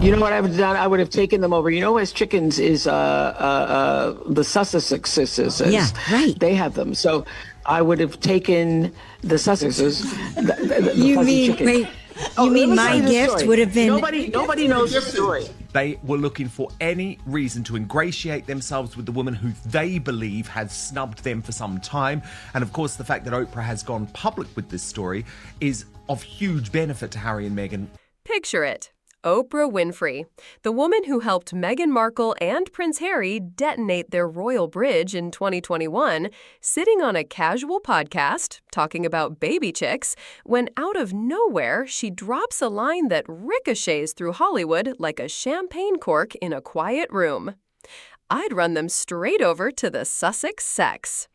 You know what I would have done? I would have taken them over. You know, as chickens is the Sussexes. Yeah, right. They have them. So I would have taken the Sussexes. The You fuzzy mean, chicken. wait, Oh, you let mean me tell my you the gift story. would have been... Nobody knows the story. They were looking for any reason to ingratiate themselves with the woman who they believe has snubbed them for some time. And of course, the fact that Oprah has gone public with this story is of huge benefit to Harry and Meghan. Picture it. Oprah Winfrey, the woman who helped Meghan Markle and Prince Harry detonate their royal bridge in 2021, sitting on a casual podcast talking about baby chicks, when out of nowhere she drops a line that ricochets through Hollywood like a champagne cork in a quiet room. I'd run them straight over to the Sussex sex.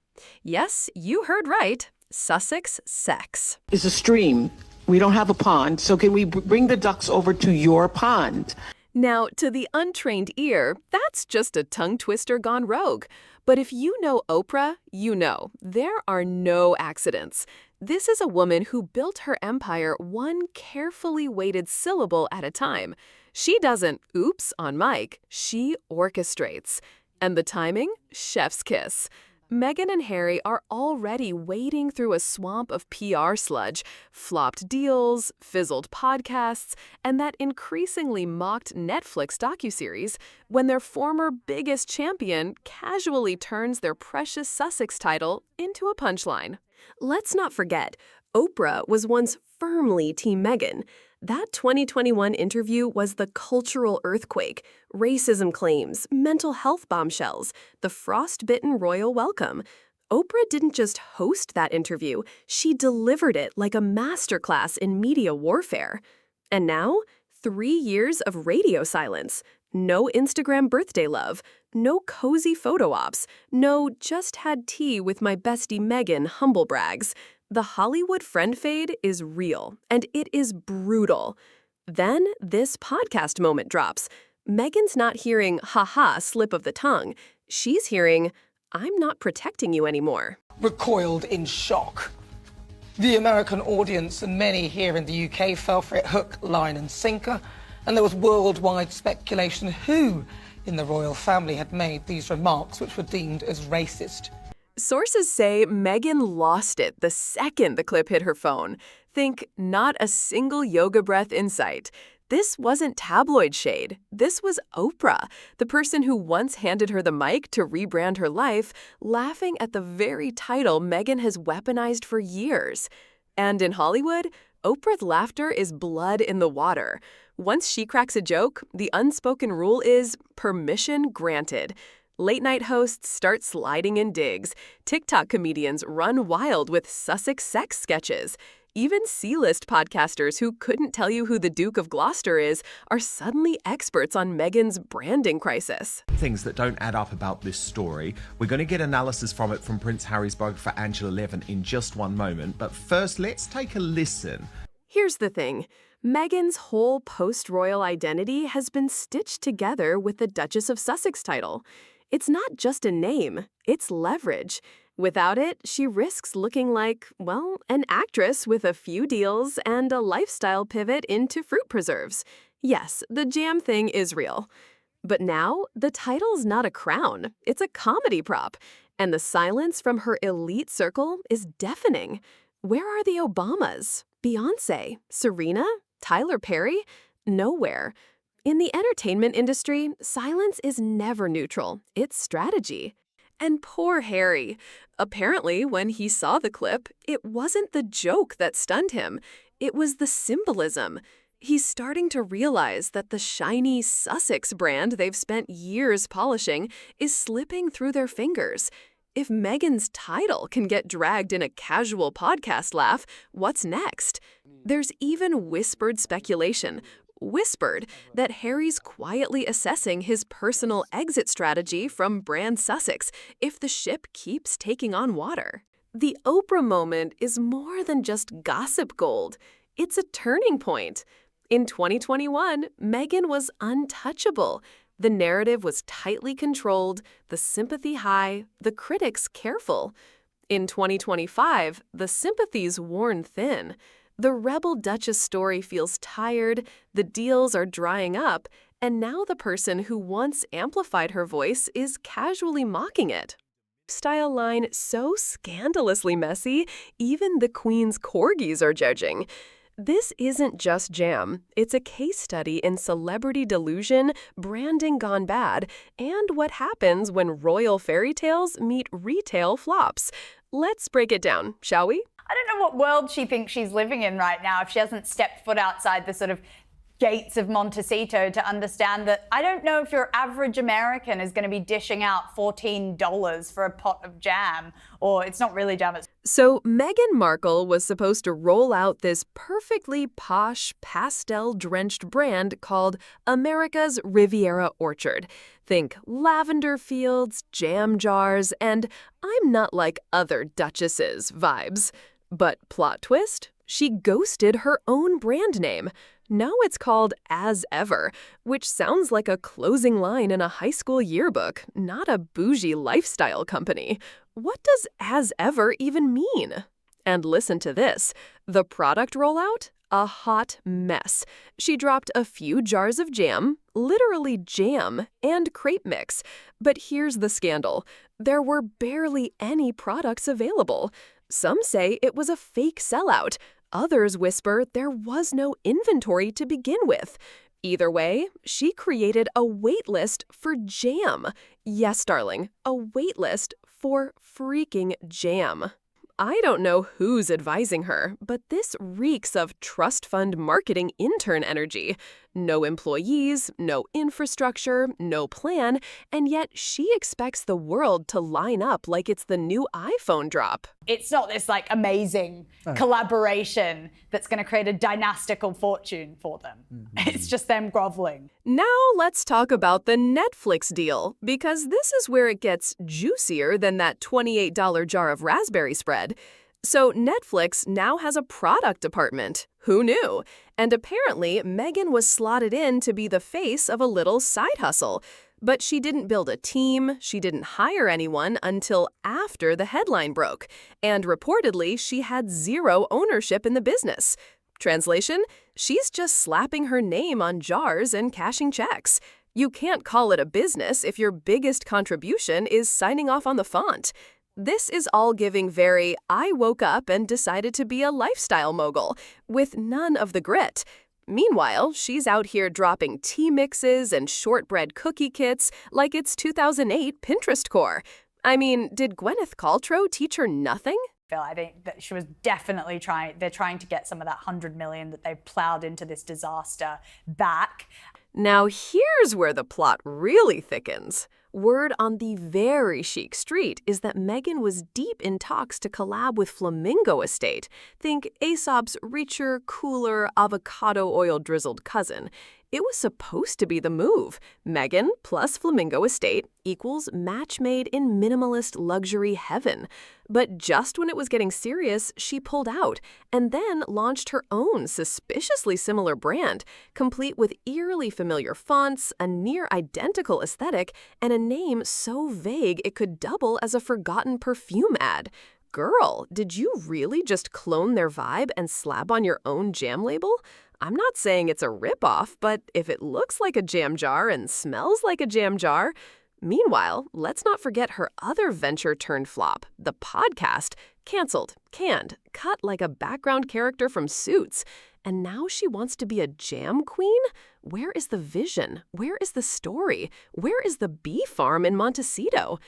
Yes, you heard right. Sussex sex. It's a stream. We don't have a pond, so can we bring the ducks over to your pond? Now, to the untrained ear, that's just a tongue twister gone rogue. But if you know Oprah, you know there are no accidents. This is a woman who built her empire one carefully weighted syllable at a time. She doesn't oops on mic, she orchestrates. And the timing? Chef's kiss. Meghan and Harry are already wading through a swamp of PR sludge, flopped deals, fizzled podcasts, and that increasingly mocked Netflix docuseries when their former biggest champion casually turns their precious Sussex title into a punchline. Let's not forget, Oprah was once firmly Team Meghan. That 2021 interview was the cultural earthquake, racism claims, mental health bombshells, the frostbitten royal welcome. Oprah didn't just host that interview, she delivered it like a masterclass in media warfare. And now, 3 years of radio silence. No Instagram birthday love, no cozy photo ops, no just had tea with my bestie Meghan humble brags. The Hollywood friend fade is real, and it is brutal. Then this podcast moment drops. Meghan's not hearing ha-ha slip of the tongue. She's hearing, I'm not protecting you anymore. Recoiled in shock. The American audience and many here in the UK fell for it hook, line and sinker, and there was worldwide speculation who in the royal family had made these remarks which were deemed as racist. Sources say Meghan lost it the second the clip hit her phone. Think not a single yoga breath in sight. This wasn't tabloid shade. This was Oprah, the person who once handed her the mic to rebrand her life, laughing at the very title Meghan has weaponized for years. And in Hollywood, Oprah's laughter is blood in the water. Once she cracks a joke, the unspoken rule is permission granted. Late-night hosts start sliding in digs. TikTok comedians run wild with Sussex sex sketches. Even C-list podcasters who couldn't tell you who the Duke of Gloucester is are suddenly experts on Meghan's branding crisis. Things that don't add up about this story. We're going to get analysis from it from Prince Harry's biographer Angela Levin in just one moment. But first, let's take a listen. Here's the thing. Meghan's whole post-royal identity has been stitched together with the Duchess of Sussex title. It's not just a name, it's leverage. Without it, she risks looking like, well, an actress with a few deals and a lifestyle pivot into fruit preserves. Yes, the jam thing is real. But now, the title's not a crown, it's a comedy prop. And the silence from her elite circle is deafening. Where are the Obamas? Beyoncé? Serena? Tyler Perry? Nowhere. In the entertainment industry, silence is never neutral. It's strategy. And poor Harry. Apparently, when he saw the clip, it wasn't the joke that stunned him. It was the symbolism. He's starting to realize that the shiny Sussex brand they've spent years polishing is slipping through their fingers. If Meghan's title can get dragged in a casual podcast laugh, what's next? There's even whispered speculation. That Harry's quietly assessing his personal exit strategy from brand Sussex if the ship keeps taking on water. The Oprah moment is more than just gossip gold. It's a turning point. In 2021, Meghan was untouchable. The narrative was tightly controlled, the sympathy high, the critics careful. In 2025, the sympathy's worn thin. The Rebel Duchess story feels tired, the deals are drying up, and now the person who once amplified her voice is casually mocking it. Style line so scandalously messy, even the Queen's corgis are judging. This isn't just jam. It's a case study in celebrity delusion, branding gone bad, and what happens when royal fairy tales meet retail flops. Let's break it down, shall we? I don't know what world she thinks she's living in right now if she hasn't stepped foot outside the sort of gates of Montecito to understand that I don't know if your average American is going to be dishing out $14 for a pot of jam, or it's not really jam. So Meghan Markle was supposed to roll out this perfectly posh, pastel-drenched brand called America's Riviera Orchard. Think lavender fields, jam jars, and I'm not like other duchesses vibes. But plot twist? She ghosted her own brand name. Now it's called As Ever, which sounds like a closing line in a high school yearbook, not a bougie lifestyle company. What does As Ever even mean? And listen to this. The product rollout? A hot mess. She dropped a few jars of jam, literally jam, and crepe mix. But here's the scandal. There were barely any products available. Some say it was a fake sellout. Others whisper there was no inventory to begin with. Either way, she created a wait list for jam. Yes, darling, a wait list for freaking jam. I don't know who's advising her, but this reeks of trust fund marketing intern energy. No employees, no infrastructure, no plan, and yet she expects the world to line up like it's the new iPhone drop. It's not this like amazing collaboration that's going to create a dynastical fortune for them. It's just them groveling. Now let's talk about the Netflix deal, because this is where it gets juicier than that $28 jar of raspberry spread. So Netflix now has a product department. Who knew? And apparently, Meghan was slotted in to be the face of a little side hustle. But she didn't build a team, she didn't hire anyone until after the headline broke. And reportedly, she had zero ownership in the business. Translation? She's just slapping her name on jars and cashing checks. You can't call it a business if your biggest contribution is signing off on the font. This is all giving very, I woke up and decided to be a lifestyle mogul, with none of the grit. Meanwhile, she's out here dropping tea mixes and shortbread cookie kits like it's 2008 Pinterest core. I mean, did Gwyneth Paltrow teach her nothing? I think that she was definitely they're trying to get some of that 100 million that they plowed into this disaster back. Now here's where the plot really thickens. Word on the very chic street is that Meghan was deep in talks to collab with Flamingo Estate. Think Aesop's richer, cooler, avocado oil drizzled cousin. It was supposed to be the move. Meghan plus Flamingo Estate equals match made in minimalist luxury heaven. But just when it was getting serious, she pulled out and then launched her own suspiciously similar brand, complete with eerily familiar fonts, a near-identical aesthetic, and a name so vague it could double as a forgotten perfume ad. Girl, did you really just clone their vibe and slap on your own jam label? I'm not saying it's a ripoff, but if it looks like a jam jar and smells like a jam jar. Meanwhile, let's not forget her other venture turned flop, the podcast, canceled, canned, cut like a background character from Suits. And now she wants to be a jam queen? Where is the vision? Where is the story? Where is the bee farm in Montecito?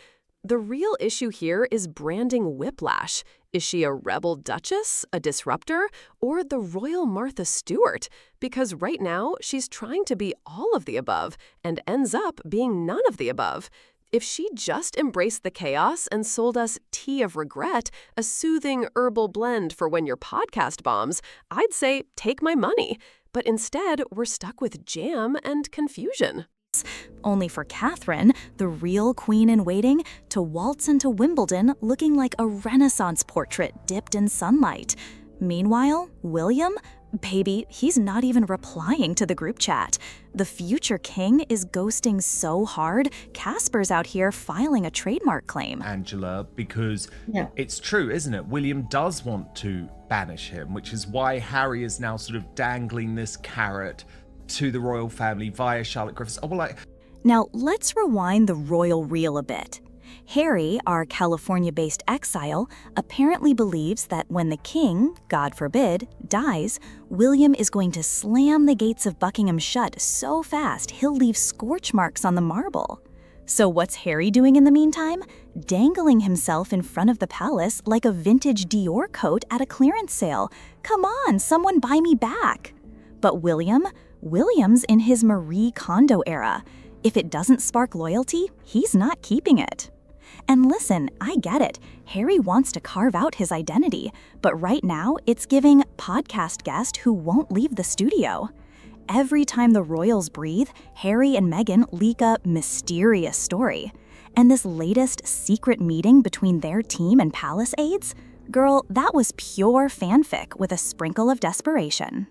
The real issue here is branding whiplash. Is she a rebel duchess, a disruptor, or the royal Martha Stewart? Because right now, she's trying to be all of the above and ends up being none of the above. If she just embraced the chaos and sold us tea of regret, a soothing herbal blend for when your podcast bombs, I'd say take my money. But instead, we're stuck with jam and confusion. Only for Catherine, the real queen in waiting, to waltz into Wimbledon looking like a Renaissance portrait dipped in sunlight. Meanwhile, William, Baby, he's not even replying to the group chat. The future king is ghosting so hard, Casper's out here filing a trademark claim. Angela, because it's true, isn't it? William does want to banish him, which is why Harry is now sort of dangling this carrot to the royal family via Charlotte Griffiths. Now, let's rewind the royal reel a bit. Harry, our California-based exile, apparently believes that when the king, God forbid, dies, William is going to slam the gates of Buckingham shut so fast he'll leave scorch marks on the marble. So what's Harry doing in the meantime? Dangling himself in front of the palace like a vintage Dior coat at a clearance sale. Come on, someone buy me back. But William's in his Marie Kondo era. If it doesn't spark loyalty, he's not keeping it. And listen, I get it. Harry wants to carve out his identity, but right now it's giving podcast guest who won't leave the studio. Every time the royals breathe, Harry and Meghan leak a mysterious story. And this latest secret meeting between their team and palace aides? Girl, that was pure fanfic with a sprinkle of desperation.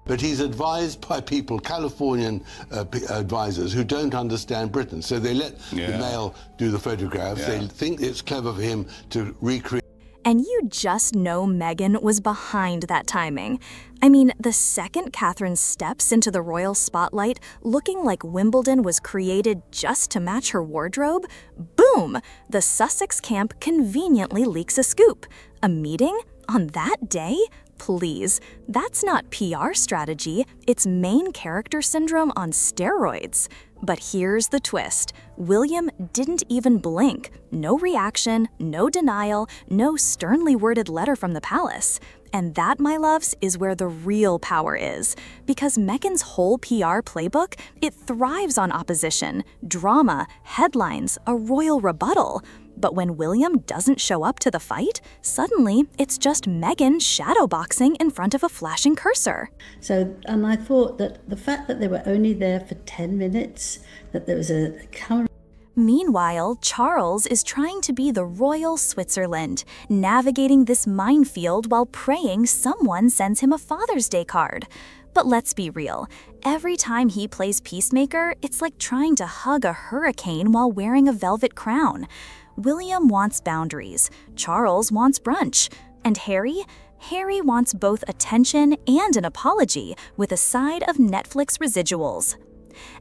But he's advised by people, Californian advisors, who don't understand Britain. So they let the Mail do the photographs. They think it's clever for him to recreate. And you just know Meghan was behind that timing. I mean, the second Catherine steps into the royal spotlight looking like Wimbledon was created just to match her wardrobe, boom! The Sussex camp conveniently leaks a scoop. A meeting? On that day? Please, that's not PR strategy, it's main character syndrome on steroids. But here's the twist. William didn't even blink. No reaction, no denial, no sternly worded letter from the palace. And that, my loves, is where the real power is. Because Meghan's whole PR playbook, it thrives on opposition, drama, headlines, a royal rebuttal. But when William doesn't show up to the fight, suddenly it's just Meghan shadowboxing in front of a flashing cursor. So, and I thought that the fact that they were only there for 10 minutes, that there was a camera. Meanwhile, Charles is trying to be the royal Switzerland, navigating this minefield while praying someone sends him a Father's Day card. But let's be real, every time he plays peacemaker, it's like trying to hug a hurricane while wearing a velvet crown. William wants boundaries, Charles wants brunch, and Harry wants both attention and an apology with a side of Netflix residuals.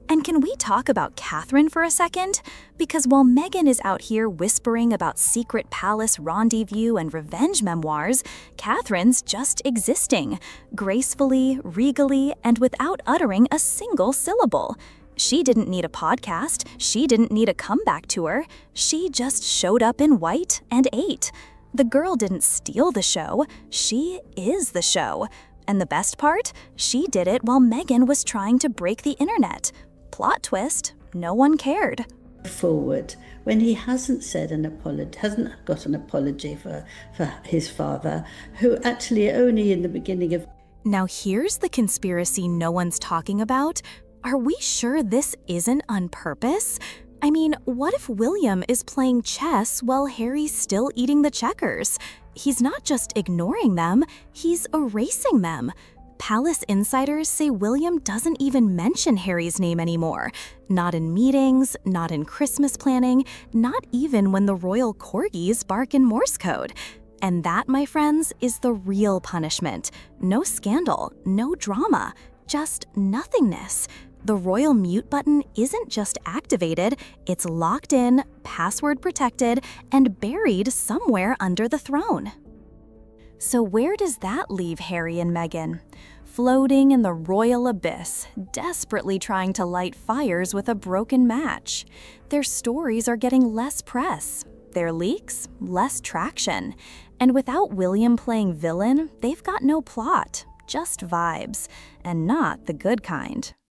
And can we talk about Catherine for a second? Because while Meghan is out here whispering about secret palace rendezvous and revenge memoirs, Catherine's just existing, gracefully, regally, and without uttering a single syllable. She didn't need a podcast, she didn't need a comeback tour, she just showed up in white and ate. The girl didn't steal the show, she is the show. And the best part? She did it while Meghan was trying to break the internet. Plot twist, no one cared. Forward, when he hasn't said an apology, hasn't got an apology for his father, who actually only in the beginning of... Now here's the conspiracy no one's talking about. Are we sure this isn't on purpose? I mean, what if William is playing chess while Harry's still eating the checkers? He's not just ignoring them, he's erasing them. Palace insiders say William doesn't even mention Harry's name anymore. Not in meetings, not in Christmas planning, not even when the royal corgis bark in Morse code. And that, my friends, is the real punishment. No scandal, no drama, just nothingness. The royal mute button isn't just activated, it's locked in, password protected, and buried somewhere under the throne. So where does that leave Harry and Meghan? Floating in the royal abyss, desperately trying to light fires with a broken match. Their stories are getting less press, their leaks less traction. And without William playing villain, they've got no plot, just vibes, and not the good kind.